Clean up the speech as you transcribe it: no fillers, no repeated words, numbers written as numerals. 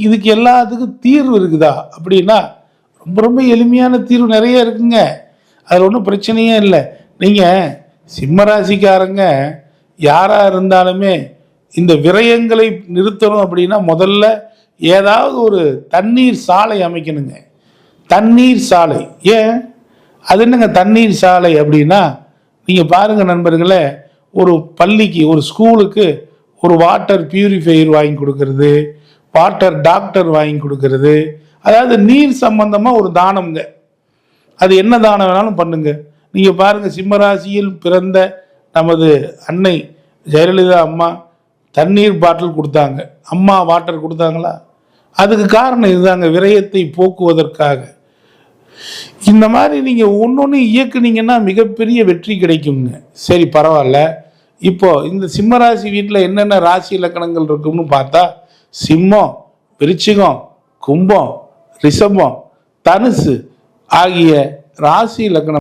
இதுக்கு எல்லாத்துக்கும் தீர்வு இருக்குதா அப்படின்னா ரொம்ப ரொம்ப எளிமையான தீர்வு நிறைய இருக்குங்க. அதில் ஒன்றும் பிரச்சனையே இல்லை. நீங்கள் சிம்மராசிக்காரங்க யாராக இருந்தாலுமே இந்த விரயங்களை நிறுத்தணும் அப்படின்னா முதல்ல ஏதாவது ஒரு தண்ணீர் சாலை அமைக்கணுங்க. தண்ணீர் சாலை. ஏன் அது என்னங்க தண்ணீர் சாலை அப்படின்னா, நீங்கள் பாருங்கள் நண்பர்களே, ஒரு பள்ளிக்கு ஒரு ஸ்கூலுக்கு ஒரு வாட்டர் பியூரிஃபையர் வாங்கி கொடுக்கறது, வாட்டர் டாக்டர் வாங்கி கொடுக்கறது, அதாவது நீர் சம்பந்தமாக ஒரு தானம்ங்க. அது என்ன தானம் வேணாலும் பண்ணுங்க. நீங்கள் பாருங்கள், சிம்மராசியில் பிறந்த நமது அன்னை ஜெயலலிதா அம்மா தண்ணீர் பாட்டில் கொடுத்தாங்க. அம்மா வாட்டர் கொடுத்தாங்களா? அதுக்கு காரணம் இதுதாங்க, விரயத்தை போக்குவதற்காக. இந்த மாதிரி நீங்கள் ஒன்று இயக்குனீங்கன்னா மிகப்பெரிய வெற்றி கிடைக்குங்க. சரி, பரவாயில்ல. இப்போ இந்த சிம்மராசி வீட்டில் என்னென்ன ராசி இலக்கணங்கள் இருக்குன்னு பார்த்தா, சிம்மம், விருச்சிகம், கும்பம், ரிஷபம், தனுசு ஆகிய ராசி இலக்கணம்